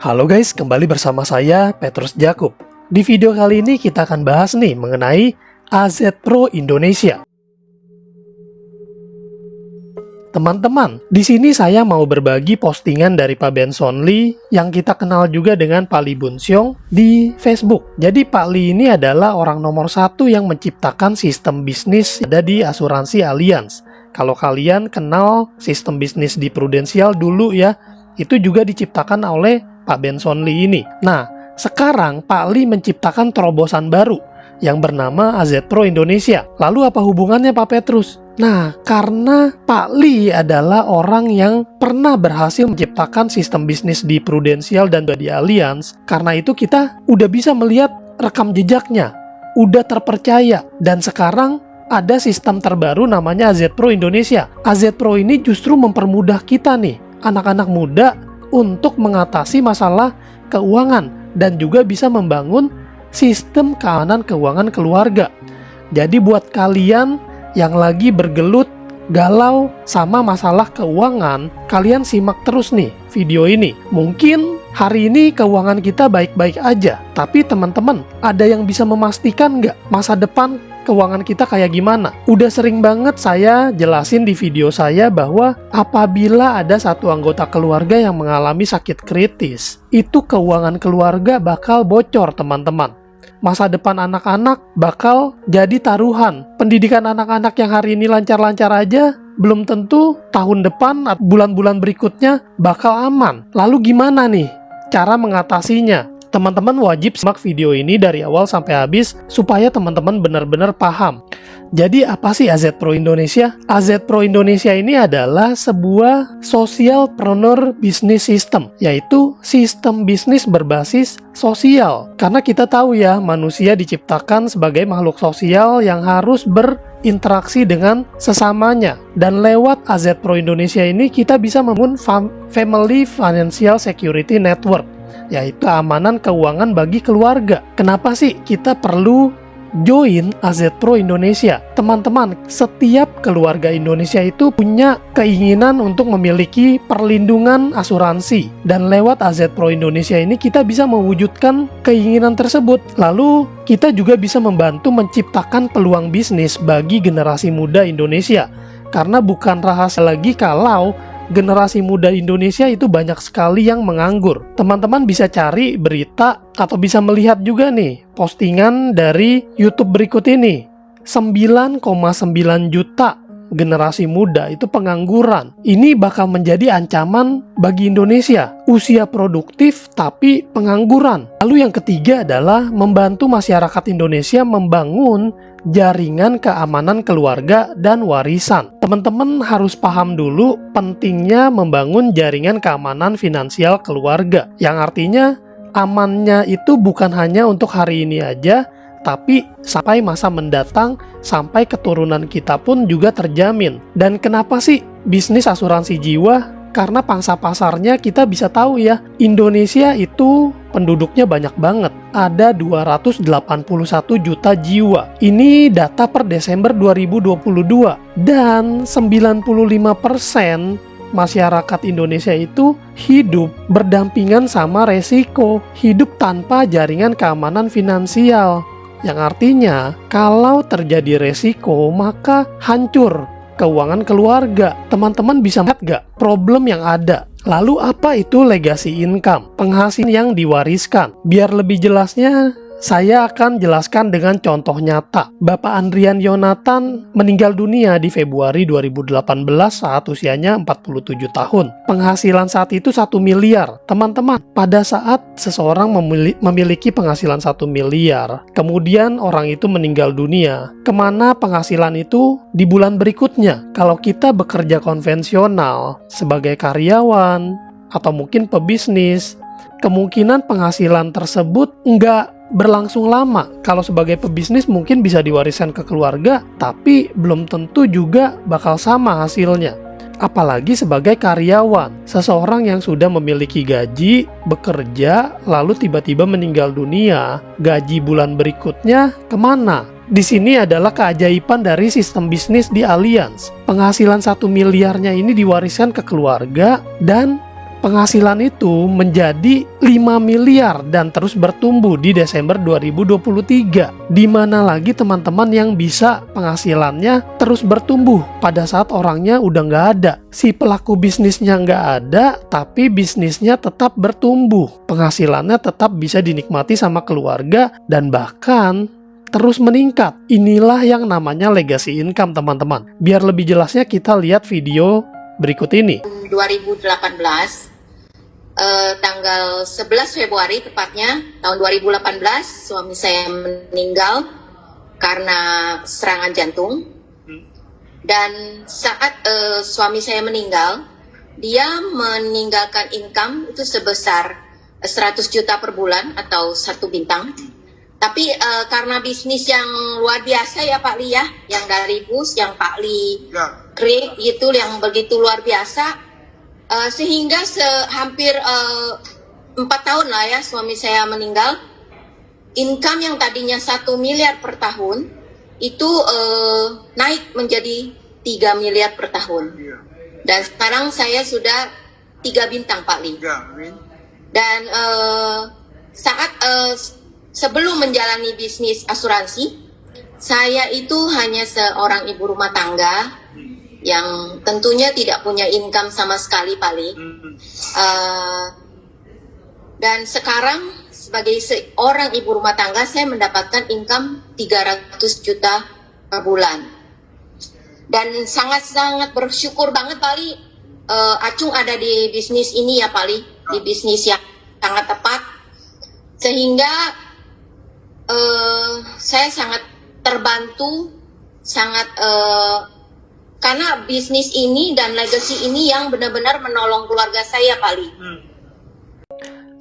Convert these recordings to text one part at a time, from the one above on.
Halo guys, kembali bersama saya Petrus Jakub. Di video kali ini kita akan bahas nih mengenai AZ Pro Indonesia. Teman-teman, di sini saya mau berbagi postingan dari Pak Benson Lee yang kita kenal juga dengan Pak Lee Bun Xiong di Facebook. Jadi Pak Lee ini adalah orang nomor satu yang menciptakan sistem bisnis ada di asuransi Allianz. Kalau kalian kenal sistem bisnis di Prudential dulu ya, itu juga diciptakan oleh Pak Benson Lee ini. Nah, sekarang Pak Lee menciptakan terobosan baru yang bernama AZ Pro Indonesia. Lalu apa hubungannya Pak Petrus? Nah, karena Pak Lee adalah orang yang pernah berhasil menciptakan sistem bisnis di Prudential dan di Allianz, karena itu kita udah bisa melihat rekam jejaknya, udah terpercaya, dan sekarang ada sistem terbaru namanya AZ Pro Indonesia. AZ Pro ini justru mempermudah kita nih, anak-anak muda, untuk mengatasi masalah keuangan dan juga bisa membangun sistem keamanan keuangan keluarga. Jadi buat kalian yang lagi bergelut, galau sama masalah keuangan, kalian simak terus nih video ini. Mungkin hari ini keuangan kita baik-baik aja, tapi teman-teman, ada yang bisa memastikan nggak masa depan keuangan kita kayak gimana? Udah sering banget saya jelasin di video saya bahwa apabila ada satu anggota keluarga yang mengalami sakit kritis, itu keuangan keluarga bakal bocor, teman-teman. Masa depan anak-anak bakal jadi taruhan. Pendidikan anak-anak yang hari ini lancar-lancar aja, belum tentu tahun depan atau bulan-bulan berikutnya bakal aman. Lalu gimana nih cara mengatasinya? Teman-teman wajib simak video ini dari awal sampai habis supaya teman-teman benar-benar paham. Jadi apa sih AZ Pro Indonesia? AZ Pro Indonesia ini adalah sebuah socialpreneur business system, yaitu sistem bisnis berbasis sosial. Karena kita tahu ya, manusia diciptakan sebagai makhluk sosial yang harus berinteraksi dengan sesamanya. Dan lewat AZ Pro Indonesia ini kita bisa membangun Family Financial Security Network, yaitu keamanan keuangan bagi keluarga. Kenapa sih kita perlu join AZ Pro Indonesia? Teman-teman, setiap keluarga Indonesia itu punya keinginan untuk memiliki perlindungan asuransi. Dan lewat AZ Pro Indonesia ini kita bisa mewujudkan keinginan tersebut. Lalu kita juga bisa membantu menciptakan peluang bisnis bagi generasi muda Indonesia. Karena bukan rahasia lagi kalau generasi muda Indonesia itu banyak sekali yang menganggur. Teman-teman bisa cari berita atau bisa melihat juga nih postingan dari YouTube berikut ini. 9,9 juta generasi muda itu pengangguran. Ini bakal menjadi ancaman bagi Indonesia. Usia produktif tapi pengangguran. Lalu yang ketiga adalah membantu masyarakat Indonesia membangun jaringan keamanan keluarga dan warisan. Teman-teman harus paham dulu pentingnya membangun jaringan keamanan finansial keluarga. Yang artinya amannya itu bukan hanya untuk hari ini aja, tapi sampai masa mendatang, sampai keturunan kita pun juga terjamin. Dan kenapa sih bisnis asuransi jiwa? Karena pangsa pasarnya kita bisa tahu ya, Indonesia itu penduduknya banyak banget. Ada 281 juta jiwa. Ini data per Desember 2022. Dan 95% masyarakat Indonesia itu hidup berdampingan sama resiko, hidup tanpa jaringan keamanan finansial. Yang artinya, kalau terjadi resiko, maka hancur keuangan keluarga. Teman-teman bisa melihat gak problem yang ada? Lalu apa itu legacy income? Penghasilan yang diwariskan. Biar lebih jelasnya, saya akan jelaskan dengan contoh nyata. Bapak Andrian Yonatan meninggal dunia di Februari 2018 saat usianya 47 tahun. Penghasilan saat itu 1 miliar. Teman-teman, pada saat seseorang memiliki penghasilan 1 miliar, kemudian orang itu meninggal dunia, kemana penghasilan itu di bulan berikutnya? Kalau kita bekerja konvensional sebagai karyawan atau mungkin pebisnis, kemungkinan penghasilan tersebut nggak berlangsung lama. Kalau sebagai pebisnis mungkin bisa diwariskan ke keluarga, tapi belum tentu juga bakal sama hasilnya. Apalagi sebagai karyawan, seseorang yang sudah memiliki gaji, bekerja, lalu tiba-tiba meninggal dunia, gaji bulan berikutnya kemana? Di sini adalah keajaiban dari sistem bisnis di Allianz. Penghasilan 1 miliarnya ini diwariskan ke keluarga dan penghasilan itu menjadi 5 miliar dan terus bertumbuh di Desember 2023. Di mana lagi teman-teman yang bisa penghasilannya terus bertumbuh pada saat orangnya udah nggak ada. Si pelaku bisnisnya nggak ada, tapi bisnisnya tetap bertumbuh. Penghasilannya tetap bisa dinikmati sama keluarga dan bahkan terus meningkat. Inilah yang namanya legacy income, teman-teman. Biar lebih jelasnya kita lihat video berikut ini. 2018 tanggal 11 Februari tepatnya tahun 2018 suami saya meninggal karena serangan jantung. Dan saat suami saya meninggal, dia meninggalkan income itu sebesar 100 juta per bulan atau 1 bintang. Tapi karena bisnis yang luar biasa ya Pak Li ya, yang dari bus, yang Pak Li create itu yang begitu luar biasa, sehingga hampir 4 tahun lah ya suami saya meninggal, income yang tadinya 1 miliar per tahun itu naik menjadi 3 miliar per tahun. Dan sekarang saya sudah 3 bintang Pak Li. Dan saat sebelum menjalani bisnis asuransi, saya itu hanya seorang ibu rumah tangga yang tentunya tidak punya income sama sekali, Pak Li. Dan sekarang sebagai seorang ibu rumah tangga, saya mendapatkan income 300 juta per bulan. Dan sangat-sangat bersyukur banget, Pak Li. Acung ada di bisnis ini ya, Pak Li. Di bisnis yang sangat tepat. Sehingga saya sangat terbantu, karena bisnis ini dan legacy ini yang benar-benar menolong keluarga saya, Pak Li.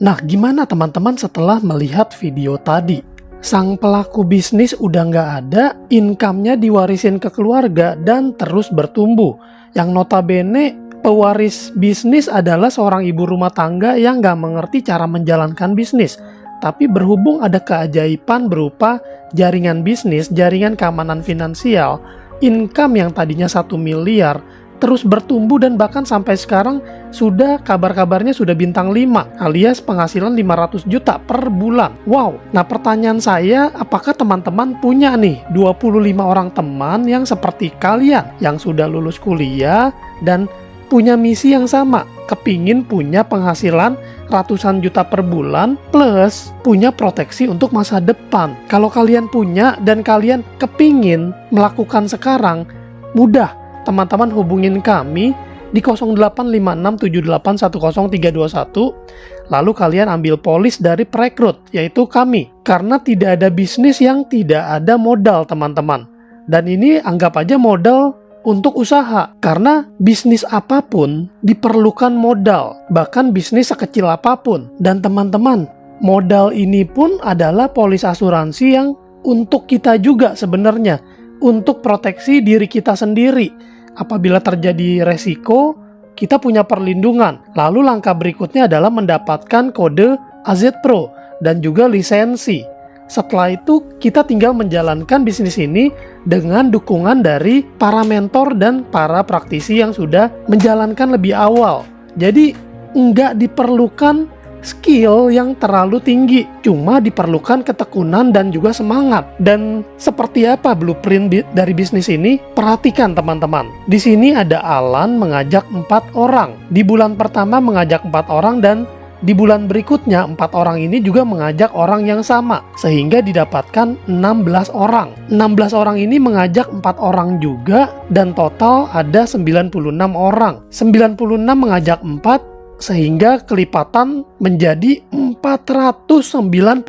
Nah, gimana teman-teman setelah melihat video tadi? Sang pelaku bisnis udah nggak ada, income-nya diwarisin ke keluarga dan terus bertumbuh. Yang notabene pewaris bisnis adalah seorang ibu rumah tangga yang nggak mengerti cara menjalankan bisnis. Tapi berhubung ada keajaiban berupa jaringan bisnis, jaringan keamanan finansial, income yang tadinya 1 miliar terus bertumbuh dan bahkan sampai sekarang sudah kabar-kabarnya sudah bintang 5 alias penghasilan 500 juta per bulan. Wow, nah pertanyaan saya, apakah teman-teman punya nih 25 orang teman yang seperti kalian yang sudah lulus kuliah dan punya misi yang sama, kepingin punya penghasilan ratusan juta per bulan plus punya proteksi untuk masa depan. Kalau kalian punya dan kalian kepingin melakukan sekarang, mudah, teman-teman hubungin kami di 0856781031, lalu kalian ambil polis dari perekrut, yaitu kami. Karena tidak ada bisnis yang tidak ada modal, teman-teman. Dan ini anggap aja modal untuk usaha, karena bisnis apapun diperlukan modal, bahkan bisnis sekecil apapun. Dan teman-teman, modal ini pun adalah polis asuransi yang untuk kita juga sebenarnya, untuk proteksi diri kita sendiri. Apabila terjadi resiko, kita punya perlindungan. Lalu langkah berikutnya adalah mendapatkan kode AZ Pro dan juga lisensi. Setelah itu kita tinggal menjalankan bisnis ini dengan dukungan dari para mentor dan para praktisi yang sudah menjalankan lebih awal. Jadi nggak diperlukan skill yang terlalu tinggi, cuma diperlukan ketekunan dan juga semangat. Dan seperti apa blueprint dari bisnis ini? Perhatikan teman-teman. Di sini ada Alan mengajak 4 orang. Di bulan pertama mengajak 4 orang dan di bulan berikutnya 4 orang ini juga mengajak orang yang sama, sehingga didapatkan 16 orang. 16 orang ini mengajak 4 orang juga dan total ada 96 orang. 96 mengajak 4 sehingga kelipatan menjadi 496.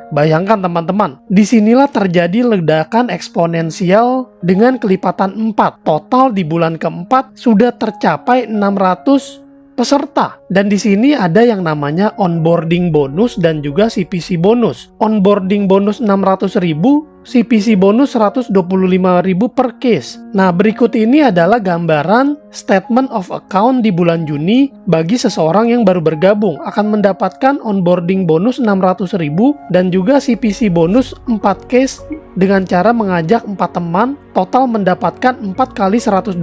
Bayangkan teman-teman, disinilah terjadi ledakan eksponensial dengan kelipatan 4. Total di bulan keempat sudah tercapai 600 peserta. Dan di sini ada yang namanya onboarding bonus dan juga CPC bonus. Onboarding bonus 600.000, CPC bonus 125.000 per case. Nah, berikut ini adalah gambaran statement of account di bulan Juni bagi seseorang yang baru bergabung, akan mendapatkan onboarding bonus 600.000 dan juga CPC bonus 4 case dengan cara mengajak 4 teman, total mendapatkan 4 kali 125.000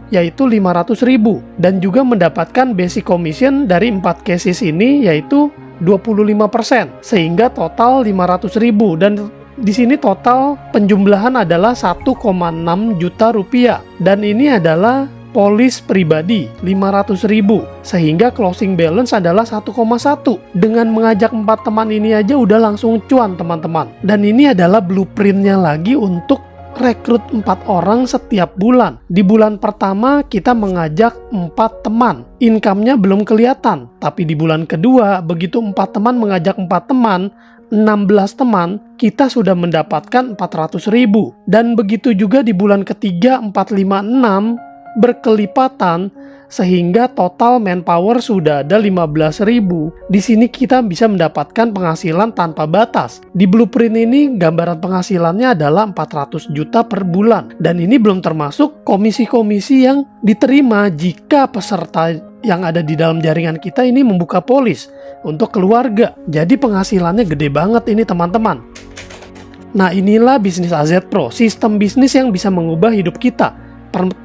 yaitu 500.000, dan juga mendapatkan basic commission dari 4 cases ini yaitu 25%, sehingga total 500.000, dan di sini total penjumlahan adalah 1,6 juta rupiah, dan ini adalah polis pribadi 500.000, sehingga closing balance adalah 1,1. Dengan mengajak 4 teman ini aja udah langsung cuan teman-teman, dan ini adalah blueprintnya lagi untuk rekrut 4 orang setiap bulan. Di bulan pertama kita mengajak 4 teman, income-nya belum kelihatan, tapi di bulan kedua begitu 4 teman mengajak 4 teman, 16 teman, kita sudah mendapatkan 400.000. Dan begitu juga di bulan ketiga 4, 5, 6 berkelipatan, sehingga total manpower sudah ada 15.000. Di sini kita bisa mendapatkan penghasilan tanpa batas. Di blueprint ini gambaran penghasilannya adalah 400 juta per bulan, dan ini belum termasuk komisi-komisi yang diterima jika peserta yang ada di dalam jaringan kita ini membuka polis untuk keluarga. Jadi penghasilannya gede banget ini teman-teman. Nah, inilah bisnis AZ Pro, sistem bisnis yang bisa mengubah hidup kita.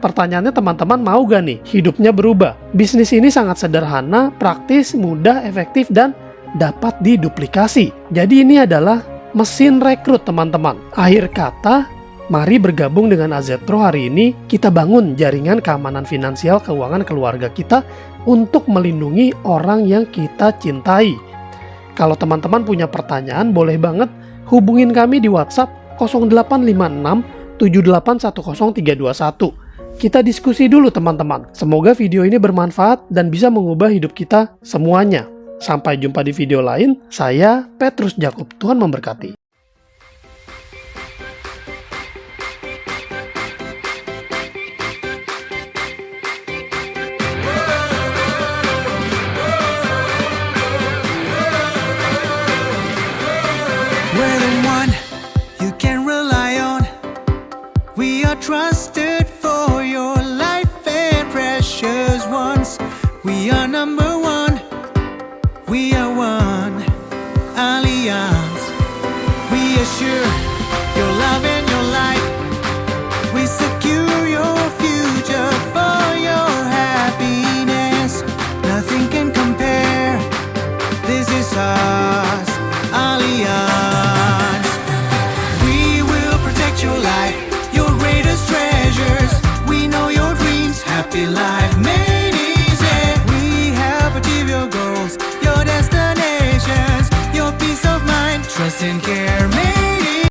Pertanyaannya teman-teman, mau gak nih hidupnya berubah? Bisnis ini sangat sederhana, praktis, mudah, efektif, dan dapat diduplikasi. Jadi ini adalah mesin rekrut teman-teman. Akhir kata, mari bergabung dengan AZ Pro hari ini. Kita bangun jaringan keamanan finansial keuangan keluarga kita untuk melindungi orang yang kita cintai. Kalau teman-teman punya pertanyaan, boleh banget hubungin kami di WhatsApp 0856 7810 321. Kita diskusi dulu teman-teman. Semoga video ini bermanfaat dan bisa mengubah hidup kita semuanya. Sampai jumpa di video lain. Saya Petrus Jakub. Tuhan memberkati. We're the one you can rely on. We are trusted for your life and precious ones. We are